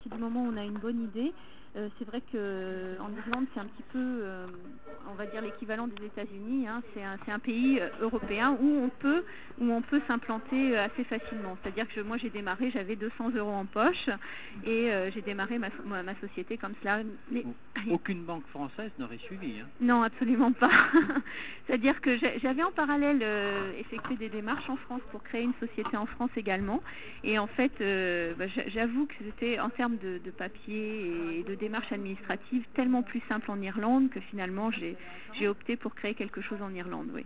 Du moment où on a une bonne idée, c'est vrai qu'en Irlande, c'est un petit peu, on va dire, l'équivalent des États-Unis. Hein. C'est un pays européen où on peut s'implanter assez facilement. C'est-à-dire que moi, j'ai démarré, j'avais 200 € en poche et j'ai démarré ma société comme cela. Mais aucune banque française n'aurait suivi. Hein. Non, absolument pas. C'est-à-dire que j'avais en parallèle effectué des démarches en France pour créer une société en France également. Et en fait, j'avoue que c'était en termes de papier et de démarches administratives tellement plus simple en Irlande que finalement j'ai opté pour créer quelque chose en Irlande, oui.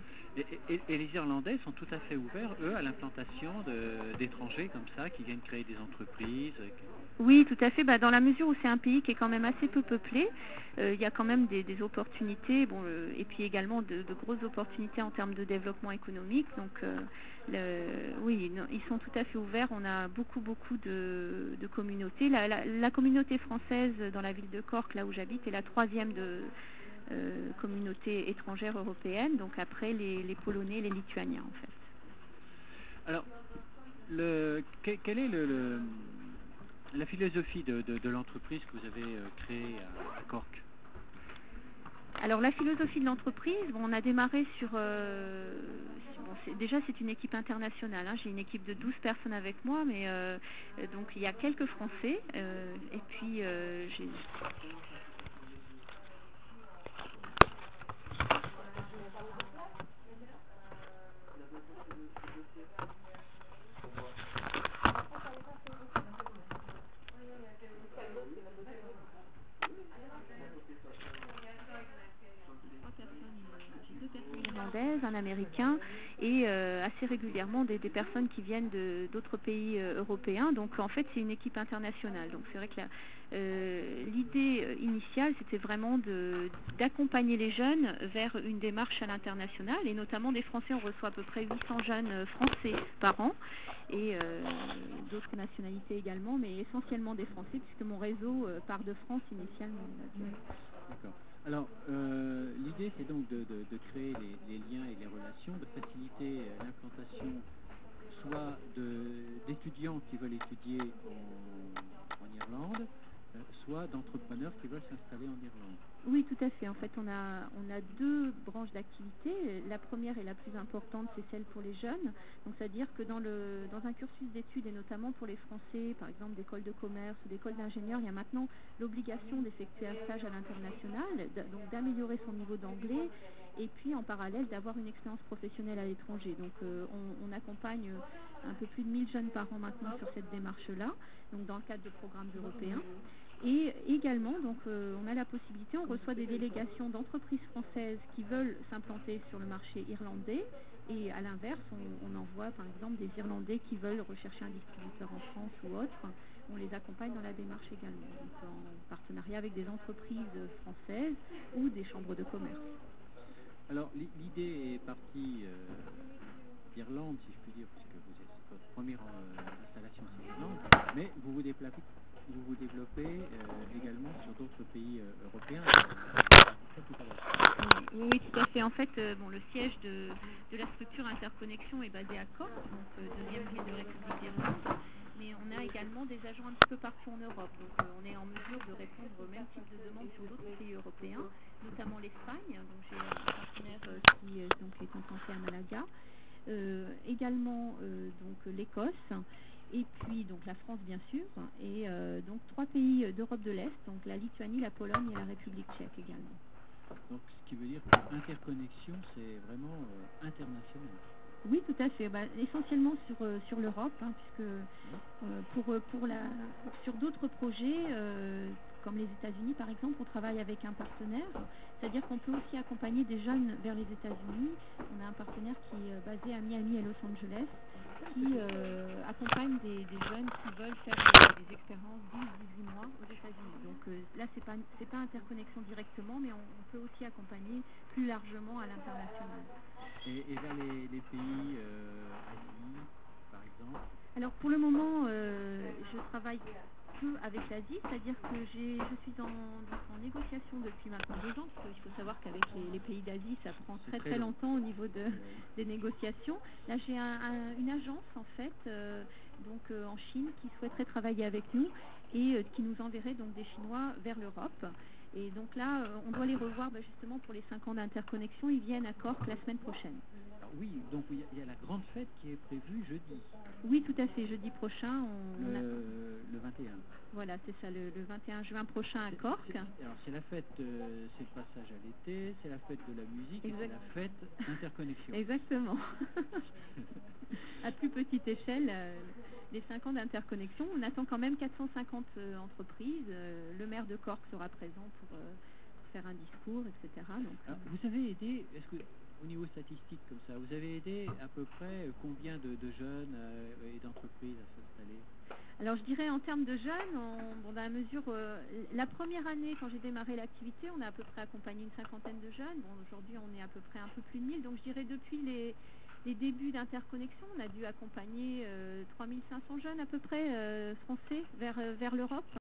Et les Irlandais sont tout à fait ouverts, eux, à l'implantation d'étrangers comme ça, qui viennent créer des entreprises. Oui, tout à fait. Dans la mesure où c'est un pays qui est quand même assez peu peuplé, il y a quand même des opportunités, et puis également de grosses opportunités en termes de développement économique. Donc, oui, non, ils sont tout à fait ouverts. On a beaucoup de communautés. La communauté française dans la ville de Cork, là où j'habite, est la troisième communauté étrangère européenne. Donc après les Polonais et les Lituaniens, en fait. Alors, quelle est la philosophie de l'entreprise que vous avez créée à Cork? Alors la philosophie de l'entreprise, on a démarré sur... déjà c'est une équipe internationale, hein. J'ai une équipe de 12 personnes avec moi, mais donc il y a quelques Français, et puis j'ai... J'ai 2 personnes irlandaises, un américain et assez régulièrement des personnes qui viennent d'autres pays européens. Donc en fait c'est une équipe internationale. Donc c'est vrai que l'idée initiale c'était vraiment d'accompagner les jeunes vers une démarche à l'international et notamment des Français. On reçoit à peu près 800 jeunes français par an et d'autres nationalités également, mais essentiellement des Français puisque mon réseau part de France initialement. D'accord. Alors, l'idée, c'est donc de créer les liens et les relations, de faciliter l'implantation soit d'étudiants qui veulent étudier en Irlande, soit d'entrepreneurs qui veulent s'installer en Irlande. Oui, tout à fait. En fait, on a 2 branches d'activité. La première et la plus importante, c'est celle pour les jeunes. Donc, c'est-à-dire que dans un cursus d'études, et notamment pour les Français, par exemple d'école de commerce ou d'école d'ingénieur, il y a maintenant l'obligation d'effectuer un stage à l'international, donc d'améliorer son niveau d'anglais, et puis en parallèle d'avoir une expérience professionnelle à l'étranger. Donc, on accompagne un peu plus de 1000 jeunes par an maintenant sur cette démarche-là, donc dans le cadre de programmes européens. Et également, donc, on a la possibilité, on reçoit des délégations d'entreprises françaises qui veulent s'implanter sur le marché irlandais. Et à l'inverse, on envoie par exemple des Irlandais qui veulent rechercher un distributeur en France ou autre. On les accompagne dans la démarche également, donc en partenariat avec des entreprises françaises ou des chambres de commerce. Alors, l'idée est partie d'Irlande, si je puis dire, puisque votre première installation c'est l'Irlande, mais vous vous développez également sur d'autres pays européens. Oui, tout à fait. En fait, le siège de la structure Interconnexion est basé à Cork, donc deuxième ville de République d'Irlande. Mais on a également des agents un petit peu partout en Europe. Donc on est en mesure de répondre au même type de demande sur d'autres pays européens, notamment l'Espagne. Donc j'ai un partenaire qui est implanté à Malaga. Également donc l'Écosse. Et puis donc la France bien sûr, et donc 3 pays d'Europe de l'Est, donc la Lituanie, la Pologne et la République tchèque également. Donc ce qui veut dire que l'interconnexion c'est vraiment international. Oui, tout à fait. Essentiellement sur l'Europe, hein, puisque sur d'autres projets, comme les États-Unis par exemple, on travaille avec un partenaire. C'est-à-dire qu'on peut aussi accompagner des jeunes vers les États-Unis. On a un partenaire qui est basé à Miami et Los Angeles, qui accompagne des jeunes qui veulent faire des expériences 12-18 mois aux États-Unis. Donc là, c'est pas interconnexion directement, mais on peut aussi accompagner plus largement à l'international. Et vers les pays Asie, par exemple? Alors pour le moment, je travaille peu avec l'Asie, c'est-à-dire que je suis en négociation depuis maintenant 2 ans, parce qu'il faut savoir qu'avec les pays d'Asie, ça prend très longtemps au niveau des négociations. Là, j'ai une agence en fait, donc en Chine, qui souhaiterait travailler avec nous. et qui nous enverrait donc des Chinois vers l'Europe. Et donc là, on doit les revoir justement pour les 5 ans d'interconnexion. Ils viennent à Cork la semaine prochaine. Alors oui, donc il y a la grande fête qui est prévue jeudi. Oui, tout à fait. Jeudi prochain, le 21. Voilà, c'est ça, le 21 juin prochain à Cork. Alors c'est la fête, c'est le passage à l'été, c'est la fête de la musique et c'est la fête d'interconnexion. Exactement. À plus petite échelle, les 5 ans d'interconnexion, on attend quand même 450 entreprises. Le maire de Cork sera présent pour faire un discours, etc. Donc, alors, vous avez aidé, est-ce que au niveau statistique comme ça, vous avez aidé à peu près combien de jeunes et d'entreprises à s'installer? alors je dirais en termes de jeunes, dans la mesure, la première année quand j'ai démarré l'activité, on a à peu près accompagné une 50aine de jeunes. Bon, aujourd'hui on est à peu près un peu plus de 1000, donc je dirais depuis les débuts d'interconnexion, on a dû accompagner 3500 jeunes à peu près français vers l'Europe.